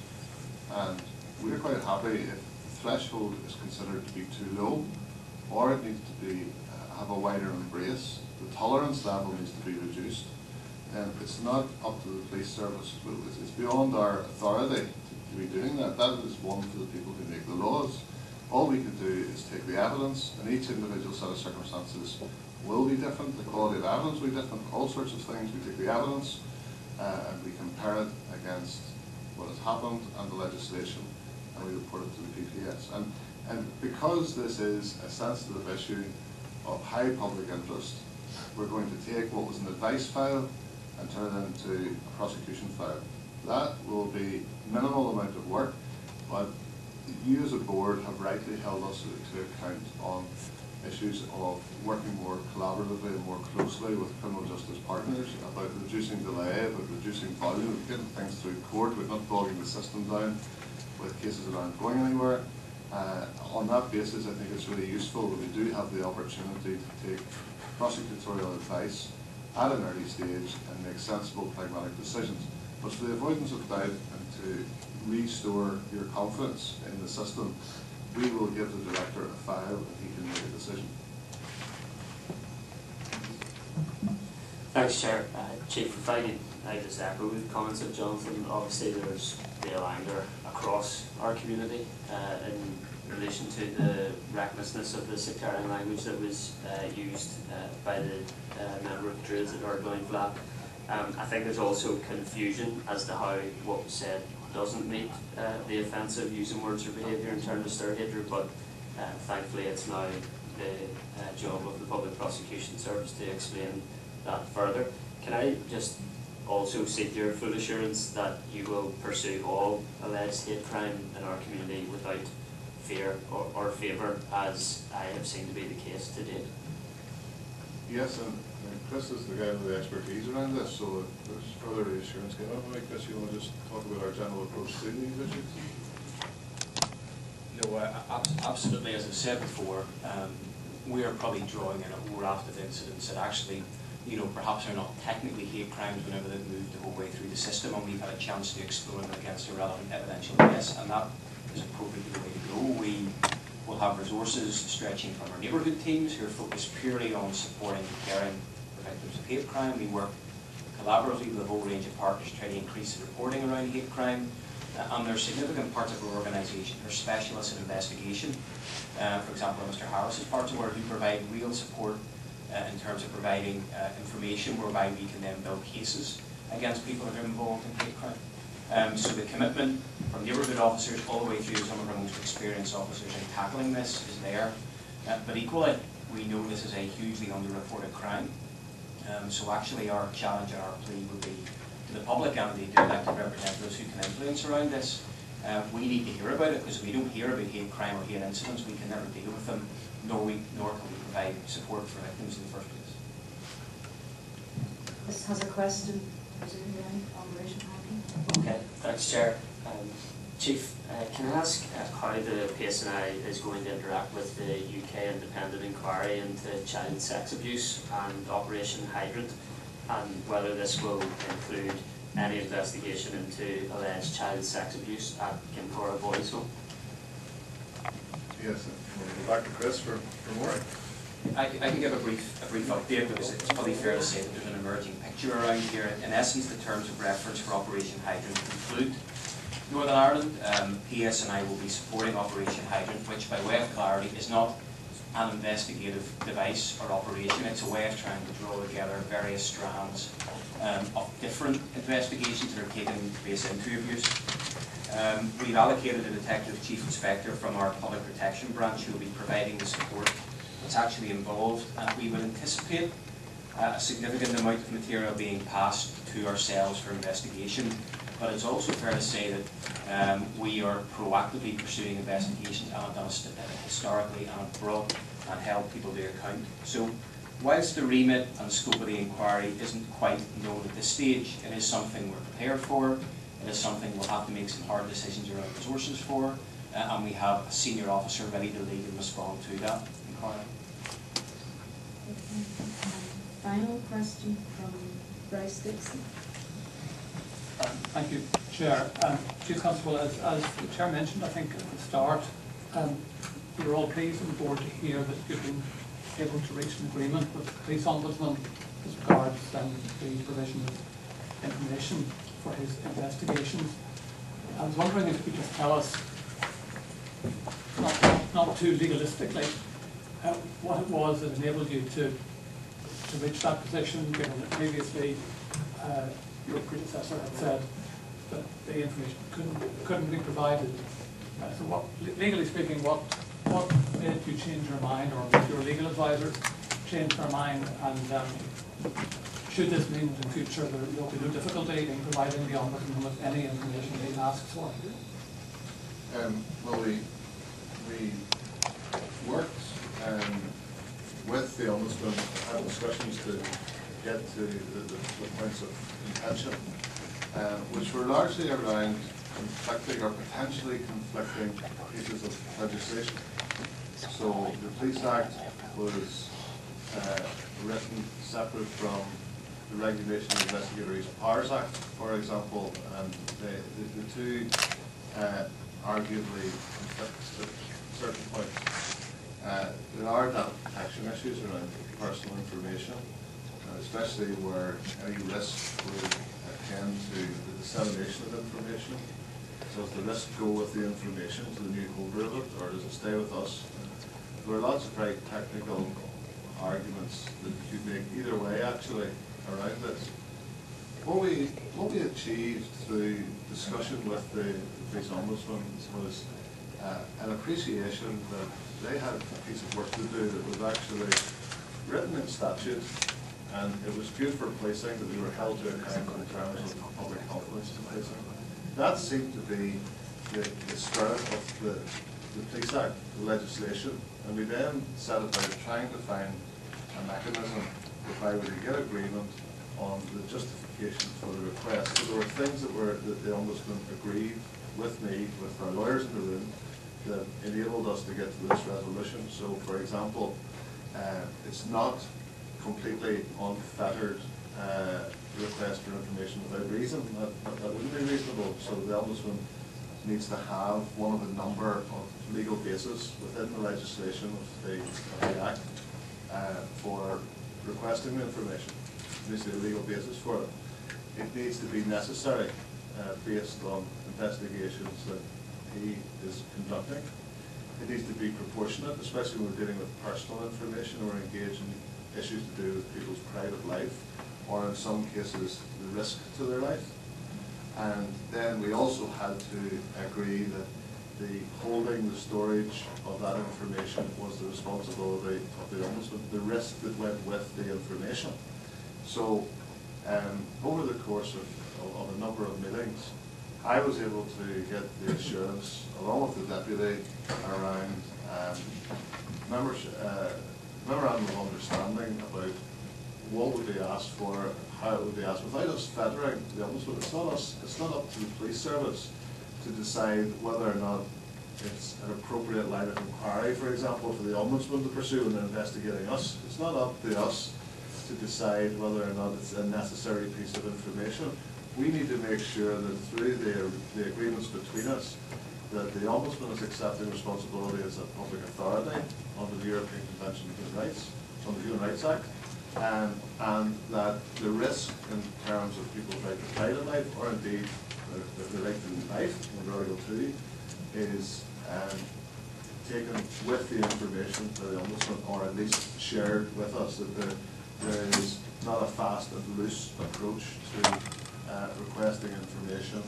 and we're quite happy if the threshold is considered to be too low, or it needs to be have a wider embrace. The tolerance level needs to be reduced, and it's not up to the police service. It's beyond our authority to be doing that. That is one for the people who make the laws. All we can do is take the evidence, and each individual set of circumstances will be different. The quality of evidence will be different. All sorts of things. We take the evidence and we compare it against what has happened and the legislation, and we report it to the PPS. And because this is a sensitive issue of high public interest, we're going to take what was an advice file and turn it into a prosecution file. That will be minimal amount of work, but you as a board have rightly held us to account on issues of working more collaboratively and more closely with criminal justice partners about reducing delay, about reducing volume, getting things through court, but not bogging the system down with cases that aren't going anywhere. On that basis, I think it's really useful that we do have the opportunity to take prosecutorial advice at an early stage and make sensible, pragmatic decisions. But for the avoidance of doubt and to restore your confidence in the system, we will give the director a file and he can make a decision. Thanks, Chair. Chief, if I just echo the comments of Jonathan. Obviously there's real anger across our community in relation to the recklessness of the sectarian language that was used by the member of Druids at Ardgowan Flat. I think there's also confusion as to how what was said doesn't meet the offensive using words or behaviour in terms of stir hatred, but thankfully it's now the job of the Public Prosecution Service to explain that further. Can I just also seek your full assurance that you will pursue all alleged hate crime in our community without fear or favour, as I have seen to be the case to date? Yes, and Chris is the guy with the expertise around this, so if there's further reassurance given. Chris, you want to just talk about our general approach to these issues? No, absolutely. As I've said before, we are probably drawing in a raft of incidents that actually, perhaps are not technically hate crimes whenever they've moved the whole way through the system, and we've had a chance to explore them against the relevant evidential base, and that is appropriately the way to go. We will have resources stretching from our neighbourhood teams who are focused purely on supporting and caring for victims of hate crime. We work collaboratively with a whole range of partners to try to increase the reporting around hate crime. And there are significant parts of our organisation who are specialists in investigation. For example, Mr. Harris's parts of where who provide real support in terms of providing information whereby we can then build cases against people who are involved in hate crime. So the commitment from neighbourhood officers all the way through to some of our most experienced officers in tackling this is there. But equally, we know this is a hugely underreported crime. So actually our challenge and our plea would be to the public and the elected representatives who can influence around this. We need to hear about it, because if we don't hear about hate crime or hate incidents, we can never deal with them, nor can we provide support for victims in the first place. This has a question. Is there any Operation Happy? Okay, thanks, Chair. Chief, can I ask how the PSNI is going to interact with the UK Independent Inquiry into child sex abuse and Operation Hydrant, and whether this will include any investigation into alleged child sex abuse at Kincora Boys Home? Yes, we'll go back to Chris for more. I can give a brief update, because it's probably fair to say that there's an emerging picture around here. In essence, the terms of reference for Operation Hydrant include Northern Ireland. PSNI will be supporting Operation Hydrant, which, by way of clarity, is not an investigative device or operation. It's a way of trying to draw together various strands of different investigations that are taking place into abuse. We've allocated a detective chief inspector from our public protection branch who will be providing the support that's actually involved, and we will anticipate a significant amount of material being passed to ourselves for investigation. But it's also fair to say that we are proactively pursuing investigations and have done historically and brought and held people to account. So whilst the remit and scope of the inquiry isn't quite known at this stage, it is something we're prepared for. It is something we'll have to make some hard decisions around resources for, and we have a senior officer ready to lead and respond to that inquiry. Final question from Bryce Dixon. Thank you, Chair. Chief Constable, as the Chair mentioned, I think at the start, we were all pleased on the board to hear that you've been able to reach an agreement with the Police Ombudsman as regards the provision of information for his investigations. I was wondering if you could just tell us, not too legalistically, what it was that enabled you to reach that position, given that previously your predecessor had said that the information couldn't be provided. So what, legally speaking, what made you change your mind, or did your legal advisors change their mind, and should this mean that in future there will be no difficulty in providing the Ombudsman with any information he asks for? Well, we worked with the Ombudsman, had discussions to get to the points of contention, which were largely around conflicting or potentially conflicting pieces of legislation. So the Police Act was written separate from the Regulation of Investigatory Powers Act, for example, and the two arguably conflict at certain points. There are data protection issues around personal information, especially where any risk would attend to the dissemination of information. So does the risk go with the information to the new holder of it, or does it stay with us? There are lots of very technical arguments that you could make either way, actually, around this. What we achieved through discussion with the Police Ombudsman was an appreciation that they had a piece of work to do that was actually written in statute, and it was good for policing that we were held to account in terms of public confidence in policing. That seemed to be the spirit of the Police Act, the legislation, and we then set about trying to find a mechanism whereby we could get agreement on the justification for the request. So there were things that the Ombudsman agreed with me, with our lawyers in the room, that enabled us to get to this resolution. So, for example, it's not completely unfettered request for information without reason. That wouldn't be reasonable. So the Ombudsman needs to have one of a number of legal bases within the legislation of the Act for requesting the information. There needs to be a legal basis for it. It needs to be necessary based on investigations that he is conducting. It needs to be proportionate, especially when we're dealing with personal information or engaged in issues to do with people's private life, or in some cases the risk to their life. And then we also had to agree that the holding, the storage of that information was the responsibility of the Ombudsman, the risk that went with the information. So over the course of a number of meetings, I was able to get the assurance, along with the deputy, around membership, memorandum of understanding about what would be asked for, how it would be asked, without us fettering the Ombudsman. It's not up to the police service to decide whether or not it's an appropriate line of inquiry, for example, for the Ombudsman to pursue in investigating us. It's not up to us to decide whether or not it's a necessary piece of information. We need to make sure that through the agreements between us, that the Ombudsman is accepting responsibility as a public authority under the European Convention of Human Rights, under the Human Rights Act, and that the risk in terms of people's right to private life, or indeed the right to life under Article 2, is taken with the information to the Ombudsman, or at least shared with us, that there is not a fast and loose approach to requesting information,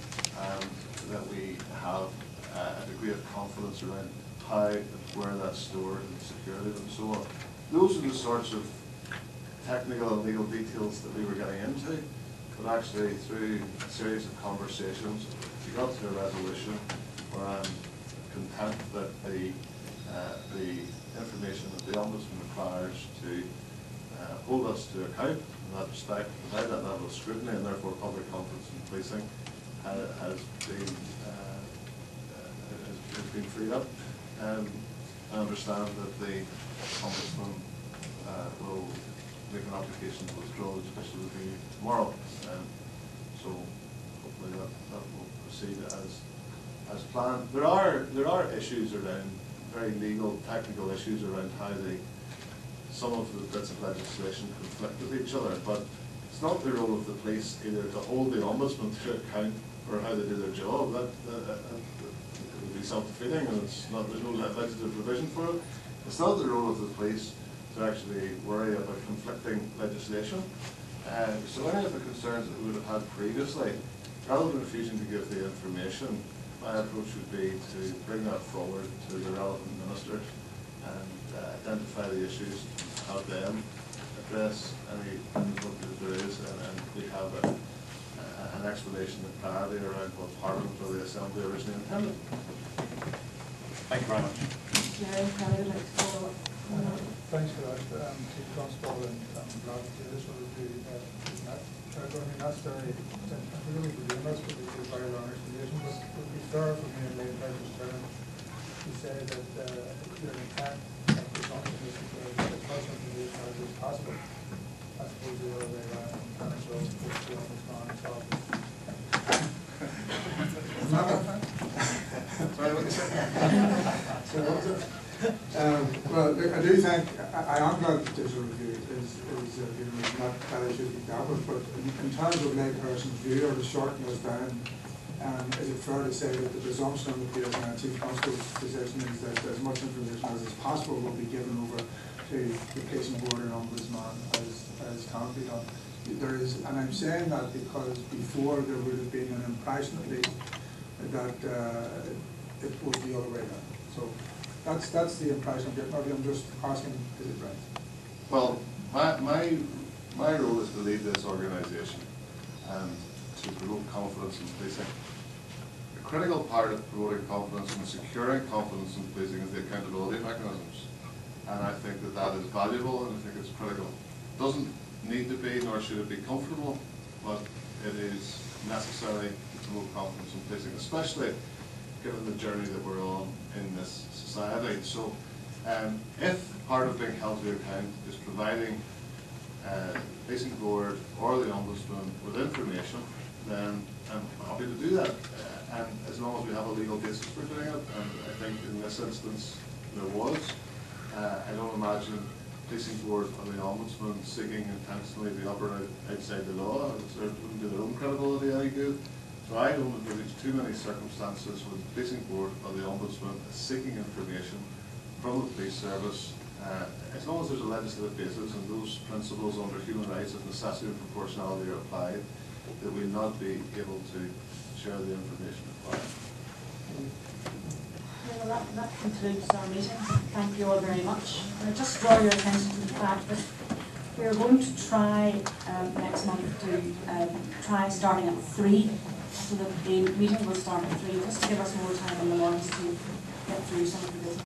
that we have a degree of confidence around how and where that's stored and security and so on. Those are the sorts of technical and legal details that we were getting into, but actually through a series of conversations we got to a resolution where I'm content that the information that the Ombudsman requires to hold us to account in that respect, without that level of scrutiny, and therefore public confidence in policing has been freed up. I understand that the Ombudsman will make an application to withdraw the judicial review tomorrow, so hopefully that will proceed as planned. There are issues around, very legal, technical issues around how some of the bits of legislation conflict with each other, but it's not the role of the police either to hold the Ombudsman to account for how they do their job. That would be self-defeating, and there's no legislative provision for it. It's not the role of the police to actually worry about conflicting legislation. So any of the concerns that we would have had previously, rather than refusing to give the information, my approach would be to bring that forward to the relevant ministers and identify the issues, have them address any difficulty that there is, and we have an explanation and clarity around what Parliament or the Assembly originally intended. Thank you very much. Jerry, I would like to follow up. Thanks for that, Chief Constable, and I'm glad to do this review. That's very, I really believe that's going to be a very long explanation, but it would be fair for me in late President's term to say that your intent of the function is to get as much information as is possible. I suppose the other way around, and it's also supposed to be on the Ombudsman's office. Sorry, what you said? So what was it? Well, I do think, I am glad that this review is not that issue to be dealt with, but in terms of layperson's view, or to shorten this down, is it fair to say that the presumption of the Chief Constable's position is that as much information as is possible will be given over to the Policing Board and Ombudsman as can be done? There is, and I'm saying that because before there would have been an impression at least that it was the other way around. So that's the impression I'm getting. Maybe I'm just asking, is it right? Well, my role is to lead this organisation and to promote confidence in policing. A critical part of promoting confidence and securing confidence in policing is the accountability mechanisms. And I think that is valuable, and I think it's critical. It doesn't need to be, nor should it be comfortable, but it is necessary to promote confidence in policing, especially given the journey that we're on in this society. So if part of being held to account is providing the Policing Board or the Ombudsman with information, then I'm happy to do that, and as long as we have a legal basis for doing it, and I think in this instance there was. I don't imagine Policing Board or the Ombudsman seeking intentionally to operate outside the law. It wouldn't do their own credibility any good. So I don't envisage too many circumstances where the Policing Board or the Ombudsman is seeking information from the police service, as long as there's a legislative basis and those principles under human rights of necessity and proportionality are applied, that we'll not be able to share the information required. Well, that concludes our meeting. Thank you all very much. I just draw your attention to the fact that we are going to try next month to try starting at 3, so that the meeting will start at 3, just to give us more time in the mornings to get through some of the business.